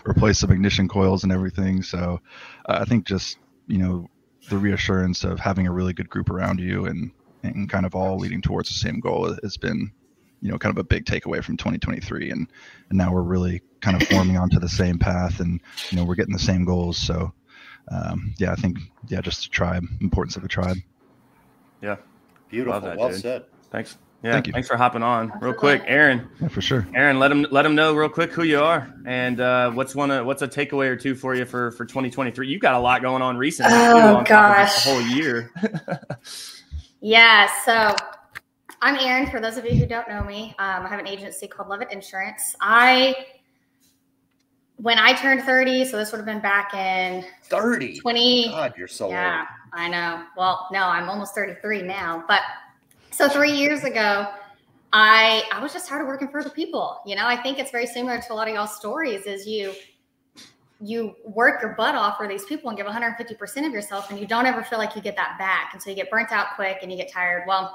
replace some ignition coils and everything. So I think just, the reassurance of having a really good group around you and kind of all leading towards the same goal has been, kind of a big takeaway from 2023. And now we're really kind of forming onto the same path, and, we're getting the same goals. So, yeah, I think, just a tribe, importance of a tribe. Yeah. Beautiful. That, well dude. said. Thanks. Yeah. Thank you. Thanks for hopping on real quick. Aaron. Yeah, for sure. Aaron, let them know real quick who you are and what's a takeaway or two for you for 2023. You've got a lot going on recently. Oh, gosh. The whole year. Yeah. So I'm Aaron. For those of you who don't know me, I have an agency called Love It Insurance. When I turned 30, so this would have been back in 30. 20. God, you're so Yeah, old. I know. Well, no, I'm almost 33 now. But so 3 years ago, I was just tired of working for other people. I think it's very similar to a lot of y'all's stories. Is you work your butt off for these people and give 150% of yourself, and you don't ever feel like you get that back, and so you get burnt out quick and you get tired. Well,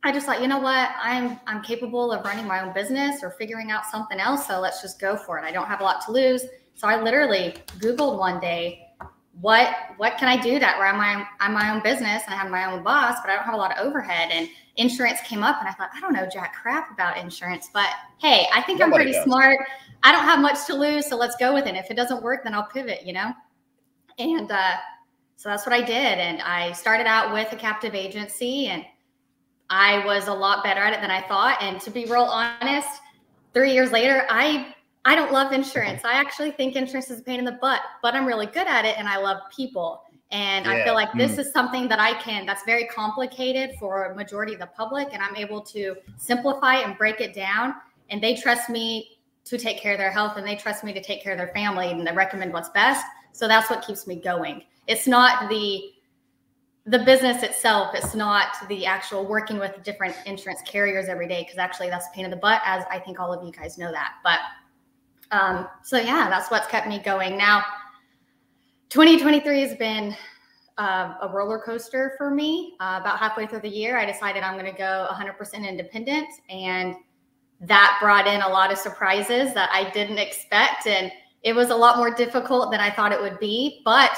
I just thought, you know what, I'm capable of running my own business or figuring out something else. So let's just go for it. I don't have a lot to lose. So I literally Googled one day, what can I do where I'm my own business and I have my own boss, but I don't have a lot of overhead, and insurance came up, and I thought, I don't know jack crap about insurance, but hey, I think I'm pretty smart. I don't have much to lose. So let's go with it. If it doesn't work, then I'll pivot, And so that's what I did. And I started out with a captive agency, and I was a lot better at it than I thought. And to be real honest, 3 years later, I don't love insurance. I actually think insurance is a pain in the butt, but I'm really good at it, and I love people. And I feel like this is something that that's very complicated for a majority of the public, and I'm able to simplify and break it down. And they trust me to take care of their health, and they trust me to take care of their family, and they recommend what's best. So that's what keeps me going. It's not the business itself. It's not the actual working with different insurance carriers every day, because actually that's a pain in the butt, as I think all of you guys know that. But so yeah, that's what's kept me going. Now, 2023 has been a roller coaster for me. About halfway through the year, I decided I'm going to go 100% independent, and that brought in a lot of surprises that I didn't expect, and it was a lot more difficult than I thought it would be. But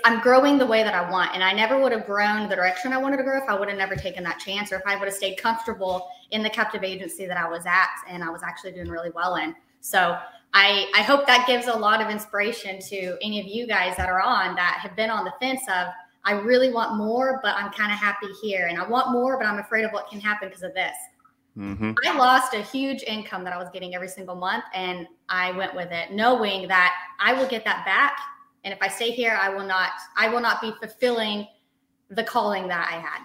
I'm growing the way that I want, and I never would have grown the direction I wanted to grow if I would have never taken that chance, or if I would have stayed comfortable in the captive agency that I was at and I was actually doing really well in. So I hope that gives a lot of inspiration to any of you guys that are on that have been on the fence of, I really want more, but I'm kind of happy here, and I want more, but I'm afraid of what can happen because of this. Mm-hmm. I lost a huge income that I was getting every single month, and I went with it, knowing that I will get that back. And if I stay here, I will not be fulfilling the calling that I had.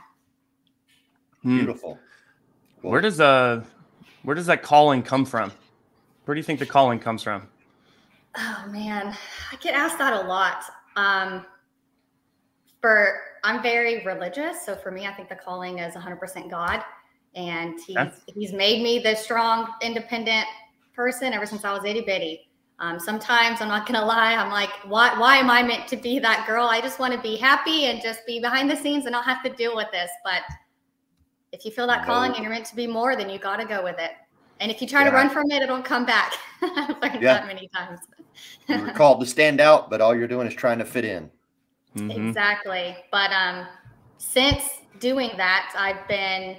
Beautiful. Cool. Where does that calling come from? Where do you think the calling comes from? Oh man, I get asked that a lot. I'm very religious. So for me, I think the calling is 100% God. And he's made me this strong, independent person ever since I was itty bitty. Sometimes I'm not going to lie. I'm like, why am I meant to be that girl? I just want to be happy and just be behind the scenes and not have to deal with this. But if you feel that calling and you're meant to be more, then you got to go with it. And if you try to run from it, it'll come back. I've learned that many times. You were called to stand out, but all you're doing is trying to fit in. Mm-hmm. Exactly. But since doing that, I've been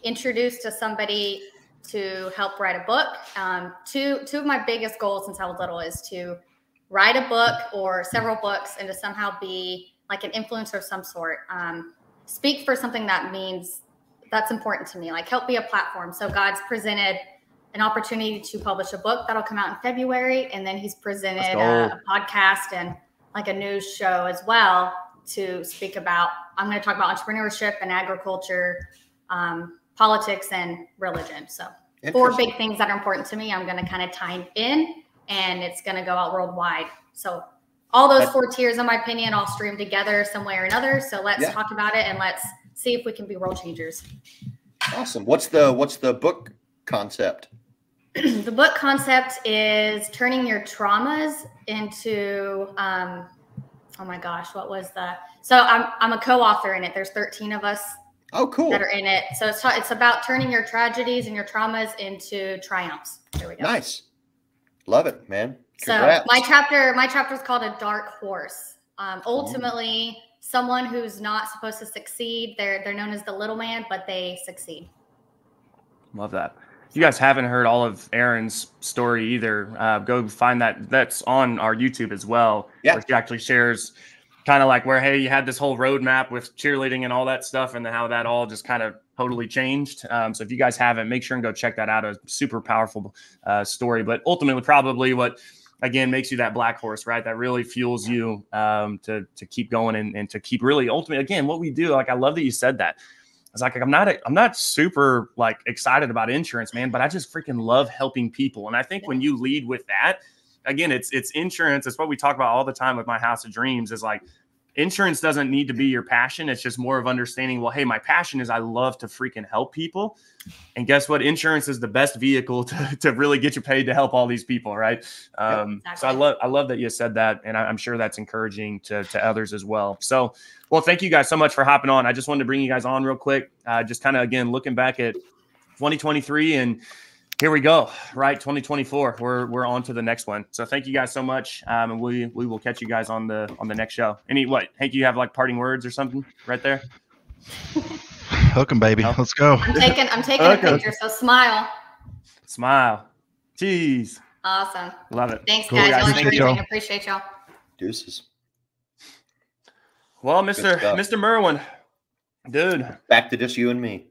introduced to somebody to help write a book. Two of my biggest goals since I was little is to write a book or several books and to somehow be like an influencer of some sort. Speak for something that's important to me, like help be a platform. So God's presented an opportunity to publish a book that'll come out in February. And then he's presented a podcast and like a news show as well to speak about, I'm going to talk about entrepreneurship and agriculture, politics and religion. So 4 big things that are important to me. I'm going to kind of tie in and it's going to go out worldwide. So all those 4 tiers, in my opinion, all stream together some way or another. So let's talk about it and let's see if we can be world changers. Awesome. What's the book concept? The book concept is turning your traumas into, oh my gosh, what was so I'm a co-author in it. There's 13 of us. Oh, cool. That are in it. So it's about turning your tragedies and your traumas into triumphs. There we go. Nice. Love it, man. Congrats. So my chapter is called A Dark Horse. Ultimately, someone who's not supposed to succeed, they're known as the little man, but they succeed. Love that. If you guys haven't heard all of Erin's story either, go find that. That's on our YouTube as well. Yeah. Where she actually shares kind of like where, hey, you had this whole roadmap with cheerleading and all that stuff and how that all just kind of totally changed. So if you guys haven't, make sure and go check that out. A super powerful story, but ultimately probably what, again, makes you that black horse, right? That really fuels you to keep going and to keep really ultimately, again, what we do. Like, I love that you said that. It's like, I'm not super like excited about insurance, man, but I just freaking love helping people. And I think when you lead with that, again, it's insurance. It's what we talk about all the time with my House of Dreams is like, insurance doesn't need to be your passion. It's just more of understanding, well, hey, my passion is I love to freaking help people. And guess what? Insurance is the best vehicle to really get you paid to help all these people, right? Exactly. So I love that you said that. And I'm sure that's encouraging to others as well. So, well, thank you guys so much for hopping on. I just wanted to bring you guys on real quick. Just kind of, again, looking back at 2023 and here we go, right? 2024. We're on to the next one. So thank you guys so much. And we will catch you guys on the next show. Hank, you have like parting words or something right there? Hook 'em, baby. Oh. Let's go. I'm taking a picture, so smile. Smile. Cheese. Awesome. Love it. Thanks, cool, guys. Y'all. Appreciate y'all. Deuces. Well, Mr. Merwin, dude. Back to just you and me.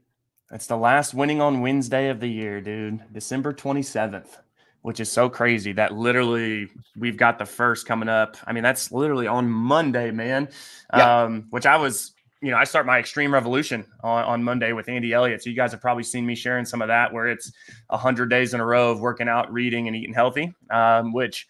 It's the last winning on Wednesday of the year, dude. December 27th, which is so crazy that literally we've got the first coming up. I mean, that's literally on Monday, man. Yeah. Which I start my Extreme Revolution on Monday with Andy Elliott. So you guys have probably seen me sharing some of that where it's 100 days in a row of working out, reading, and eating healthy, which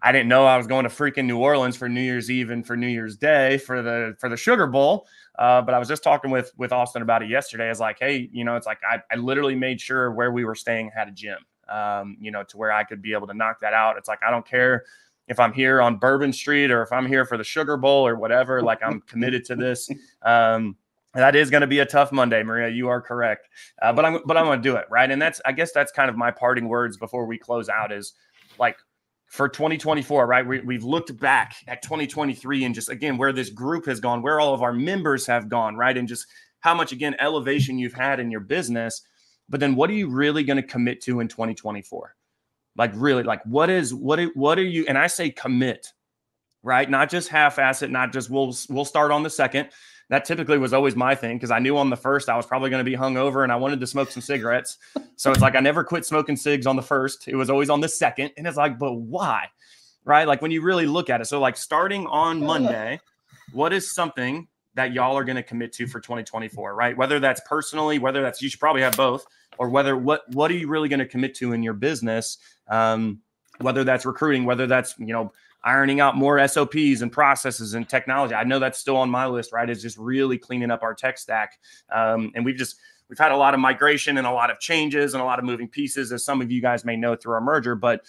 I didn't know I was going to freaking New Orleans for New Year's Eve and for New Year's Day for the Sugar Bowl. But I was just talking with Austin about it yesterday. I was like, hey, it's like I literally made sure where we were staying had a gym, to where I could be able to knock that out. It's like, I don't care if I'm here on Bourbon Street or if I'm here for the Sugar Bowl or whatever, like I'm committed to this. That is going to be a tough Monday, Maria. You are correct. But I'm going to do it. Right. And I guess that's kind of my parting words before we close out is like, for 2024, right? We've looked back at 2023 and just, again, where this group has gone, where all of our members have gone, right? And just how much, again, elevation you've had in your business. But then what are you really going to commit to in 2024? Like, really, like, what are you, and I say commit, right? Not just half-ass it, not just we'll start on the second. That typically was always my thing because I knew on the first I was probably going to be hungover and I wanted to smoke some cigarettes. So it's like I never quit smoking cigs on the first. It was always on the second. And it's like, but why? Right? Like when you really look at it. So like starting on Monday, what is something that y'all are going to commit to for 2024, right? Whether that's personally, whether that's, you should probably have both, or whether what are you really going to commit to in your business? Whether that's recruiting, whether that's, ironing out more SOPs and processes and technology. I know that's still on my list, right? Is just really cleaning up our tech stack. And we've had a lot of migration and a lot of changes and a lot of moving pieces, as some of you guys may know through our merger, but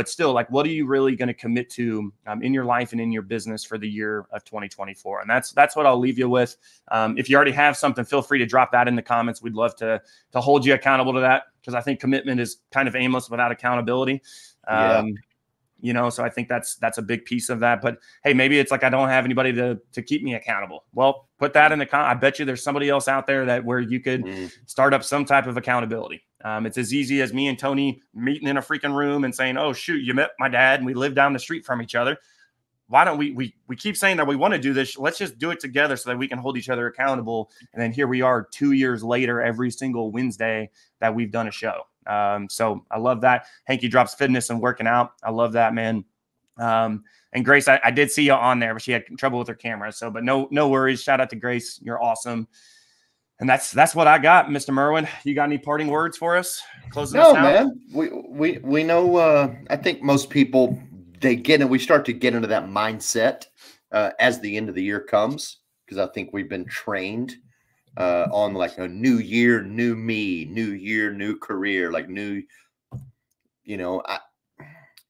still, like, what are you really going to commit to in your life and in your business for the year of 2024? And that's what I'll leave you with. If you already have something, feel free to drop that in the comments. We'd love to hold you accountable to that, because I think commitment is kind of aimless without accountability. So I think that's a big piece of that. But hey, maybe it's like I don't have anybody to keep me accountable. Well, put that in the I bet you there's somebody else out there where you could start up some type of accountability. It's as easy as me and Tony meeting in a freaking room and saying, "Oh shoot, you met my dad and we live down the street from each other. Why don't we keep saying that we want to do this? Let's just do it together so that we can hold each other accountable." And then here we are 2 years later, every single Wednesday that we've done a show. So I love that. Hanky Drops Fitness and working out. I love that, man. And Grace, I did see you on there, but she had trouble with her camera. So, but no worries. Shout out to Grace. You're awesome. And that's what I got, Mr. Merwin. You got any parting words for us? Closing us out? Man. We know. I think most people, we start to get into that mindset as the end of the year comes, because I think we've been trained on like a new year, new me, new year, new career, like new.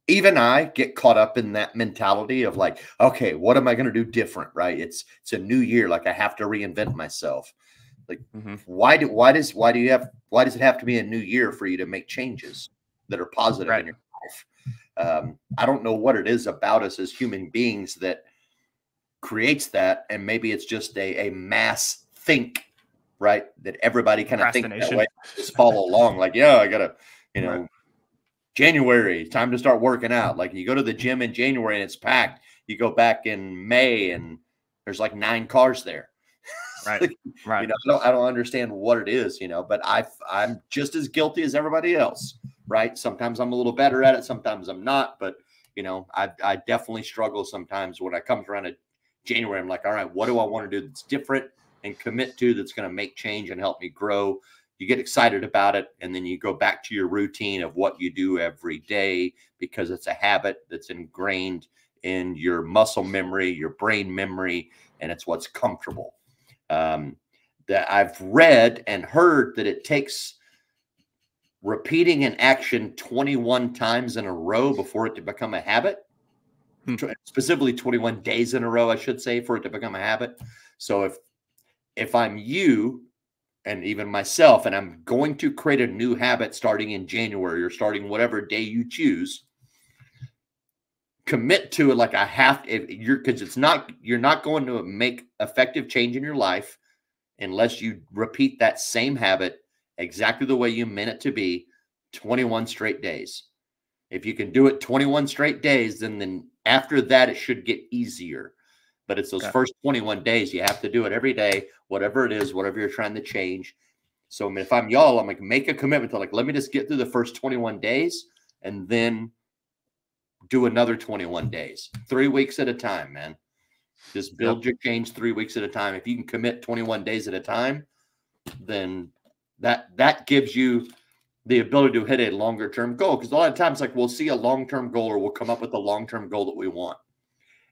Even I get caught up in that mentality of like, okay, what am I going to do different? Right? It's a new year. Like I have to reinvent myself. Like, why does it have to be a new year for you to make changes that are positive in your life? I don't know what it is about us as human beings that creates that. And maybe it's just a mass think, right? That everybody kind of think that way, just follow along. Like, yeah, I gotta, January, time to start working out. Like you go to the gym in January and it's packed. You go back in May and there's like 9 cars there. Right. Right. I don't understand what it is, but I'm just as guilty as everybody else. Right. Sometimes I'm a little better at it. Sometimes I'm not. But, I definitely struggle sometimes when I come around to January. I'm like, all right, what do I want to do that's different and commit to that's going to make change and help me grow? You get excited about it, and then you go back to your routine of what you do every day because it's a habit that's ingrained in your muscle memory, your brain memory, and it's what's comfortable. That I've read and heard that it takes repeating an action 21 times in a row before it to become a habit. Specifically 21 days in a row, I should say, for it to become a habit. So if I'm you and even myself, and I'm going to create a new habit starting in January or starting whatever day you choose, commit to it like I have to, because you're not going to make effective change in your life unless you repeat that same habit exactly the way you meant it to be 21 straight days. If you can do it 21 straight days, then after that, it should get easier. But it's those first 21 days. You have to do it every day, whatever it is, whatever you're trying to change. So I mean, if I'm y'all, I'm like, make a commitment to like, let me just get through the first 21 days and then do another 21 days, 3 weeks at a time, man. Just build your change 3 weeks at a time. If you can commit 21 days at a time, then that gives you the ability to hit a longer term goal. Because a lot of times, like we'll see a long-term goal or we'll come up with a long-term goal that we want.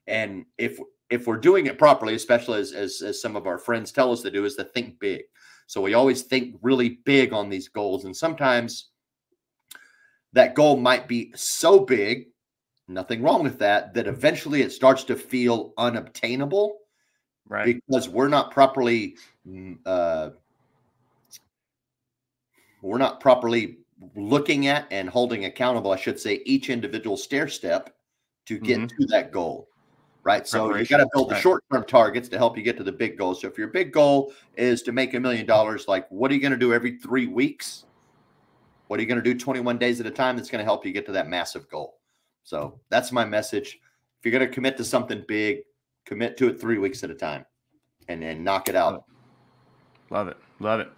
And if we're doing it properly, especially as some of our friends tell us to do, is to think big. So we always think really big on these goals. And sometimes that goal might be so big, nothing wrong with that, that eventually it starts to feel unobtainable, right? Because we're not properly looking at and holding accountable, I should say, each individual stair step to get to that goal, right? So you got to build the short-term targets to help you get to the big goals. So if your big goal is to make $1 million, like what are you going to do every 3 weeks? What are you going to do 21 days at a time that's going to help you get to that massive goal? So that's my message. If you're going to commit to something big, commit to it 3 weeks at a time and knock it out. Love it. Love it.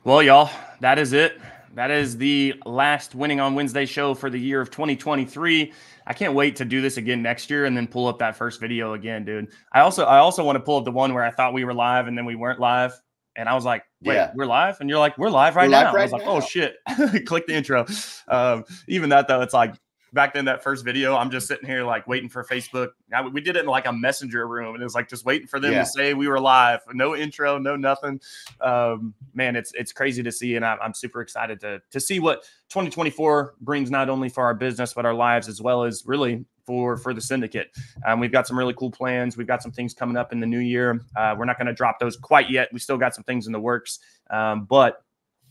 Well, y'all, that is it. That is the last Winning on Wednesday show for the year of 2023. I can't wait to do this again next year and then pull up that first video again, dude. I also want to pull up the one where I thought we were live and then we weren't live. And I was like, wait, we're live? And you're like, we're live right now. I was like, oh, shit. Click the intro. Even that, though, it's like, back then, that first video, I'm just sitting here like waiting for Facebook. We did it in like a messenger room, and it was like just waiting for them to say we were live. No intro, no nothing. Man, it's crazy to see, and I'm super excited to see what 2024 brings, not only for our business but our lives, as well as really for the syndicate. We've got some really cool plans. We've got some things coming up in the new year. We're not going to drop those quite yet. We still got some things in the works, but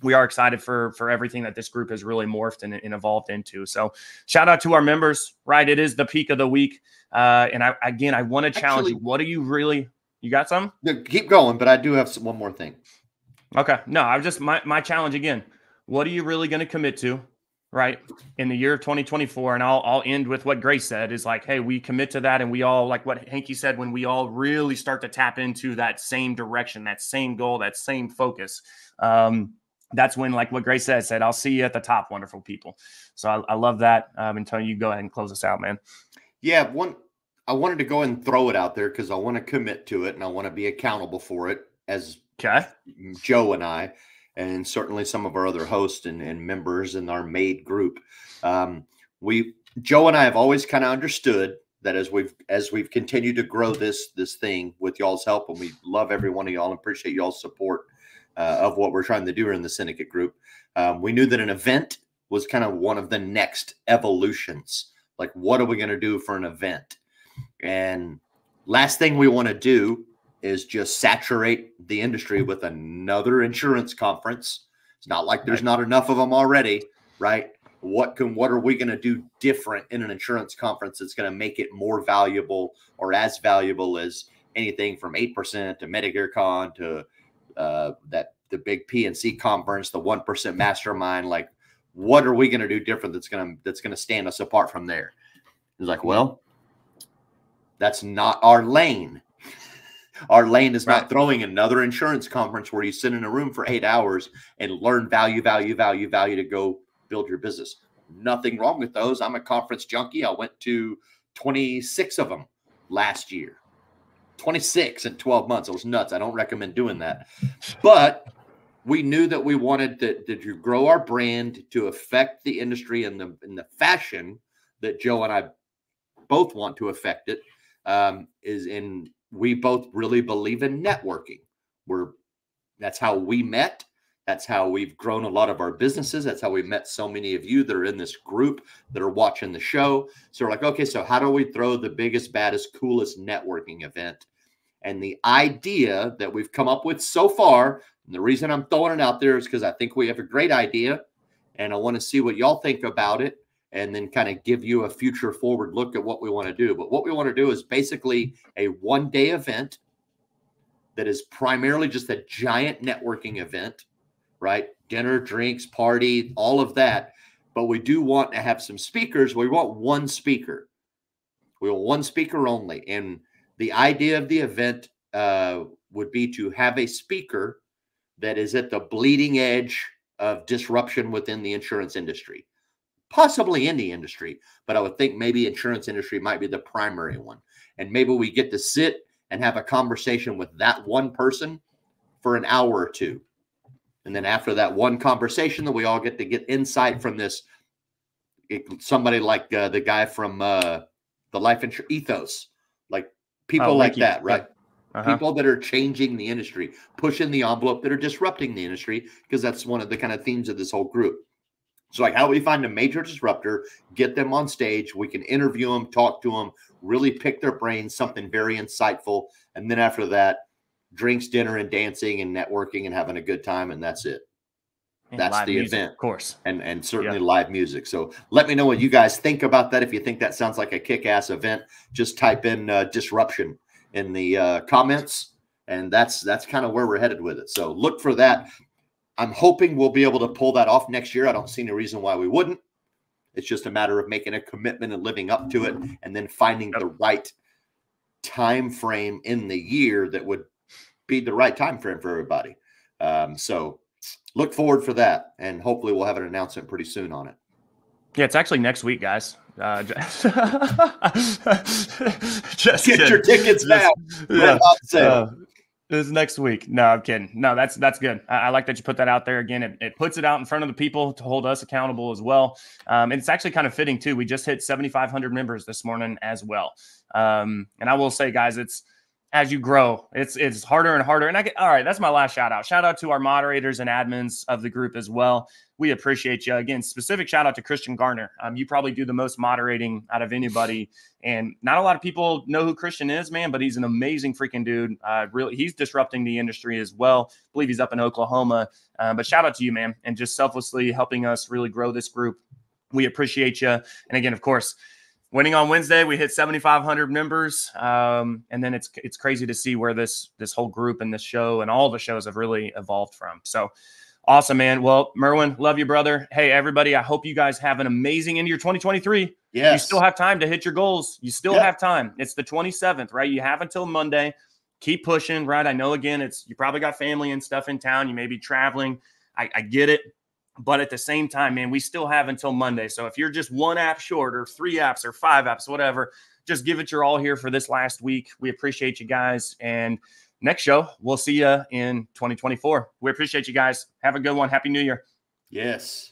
we are excited for everything that this group has really morphed and evolved into. So shout out to our members, right? It is the peak of the week. And I want to challenge you. What do you really, you got some? Keep going, but I do have one more thing. Okay. No, I just, my challenge again, what are you really going to commit to, right, in the year of 2024? And I'll end with what Grace said is like, hey, we commit to that. And we all, like what Hanky said, when we all really start to tap into that same direction, that same goal, that same focus, that's when, like what Grace said, I'll see you at the top, wonderful people. So I love that. And Tony, you go ahead and close us out, man. Yeah. I wanted to go and throw it out there because I want to commit to it and I want to be accountable for it as Joe and I, and certainly some of our other hosts and members in our MADE group. Joe and I have always kind of understood that as we've continued to grow this thing with y'all's help, and we love every one of y'all and appreciate y'all's support of what we're trying to do in the syndicate group. We knew that an event was kind of one of the next evolutions. Like, what are we going to do for an event? And last thing we want to do is just saturate the industry with another insurance conference. It's not like there's not enough of them already, right? What are we going to do different in an insurance conference that's going to make it more valuable or as valuable as anything from 8% to Medicare Con to the big PNC conference, the 1% mastermind? Like, what are we going to do different that's going to stand us apart from there? It's like, well, that's not our lane. Our lane is not throwing another insurance conference where you sit in a room for 8 hours and learn value to go build your business. Nothing wrong with those. I'm a conference junkie. I went to 26 of them last year. 26 in 12 months. It was nuts. I don't recommend doing that. But we knew that we wanted to grow our brand to affect the industry in the fashion that Joe and I both want to affect it. We both really believe in networking. That's how we met. That's how we've grown a lot of our businesses. That's how we met so many of you that are in this group that are watching the show. So we're like, okay, so how do we throw the biggest, baddest, coolest networking event? And the idea that we've come up with so far, and the reason I'm throwing it out there is because I think we have a great idea, and I want to see what y'all think about it, and then kind of give you a future forward look at what we want to do. But what we want to do is basically a one-day event that is primarily just a giant networking event, right? Dinner, drinks, party, all of that. But we do want to have some speakers. We want one speaker. We want one speaker only. And the idea of the event would be to have a speaker that is at the bleeding edge of disruption within the insurance industry, possibly in the industry, but I would think maybe insurance industry might be the primary one. And maybe we get to sit and have a conversation with that one person for an hour or two. And then after that one conversation, that we all get to get insight from this, somebody like the guy from the Life Insurance Ethos, like people like that, right? People that are changing the industry, pushing the envelope, that are disrupting the industry, because that's one of the kind of themes of this whole group. So like, how do we find a major disruptor, get them on stage, we can interview them, talk to them, really pick their brains, something very insightful. And then after that, drinks, dinner, and dancing and networking and having a good time. And that's it. And that's the music, event, of course. And certainly live music. So let me know what you guys think about that. If you think that sounds like a kick-ass event, just type in disruption in the comments. And that's kind of where we're headed with it. So look for that. I'm hoping we'll be able to pull that off next year. I don't see any reason why we wouldn't. It's just a matter of making a commitment and living up to it, and then finding the right time frame in the year that would be the right time frame for everybody. So look forward for that, and hopefully we'll have an announcement pretty soon on it. Yeah, it's actually next week, guys. Just get your tickets now. Yeah. This is next week. No, I'm kidding. No, that's good. I like that you put that out there again. It puts it out in front of the people to hold us accountable as well. And it's actually kind of fitting too. We just hit 7,500 members this morning as well. And I will say, guys, it's as you grow, it's harder and harder. And all right, that's my last shout out. Shout out to our moderators and admins of the group as well. We appreciate you. Again, specific shout out to Christian Garner. You probably do the most moderating out of anybody. And not a lot of people know who Christian is, man, but he's an amazing freaking dude. Really, he's disrupting the industry as well. I believe he's up in Oklahoma. But shout out to you, man, and just selflessly helping us really grow this group. We appreciate you. And again, of course, winning on Wednesday, we hit 7,500 members. And then it's crazy to see where this whole group and this show and all the shows have really evolved from. So awesome, man. Well, Merwin, love you, brother. Hey, everybody, I hope you guys have an amazing end of your 2023. Yes. You still have time to hit your goals. You still have time. It's the 27th, right? You have until Monday. Keep pushing, right? I know, again, you probably got family and stuff in town. You may be traveling. I get it. But at the same time, man, we still have until Monday. So if you're just 1 app short or 3 apps or 5 apps, whatever, just give it your all here for this last week. We appreciate you guys. And next show, we'll see you in 2024. We appreciate you guys. Have a good one. Happy New Year. Yes.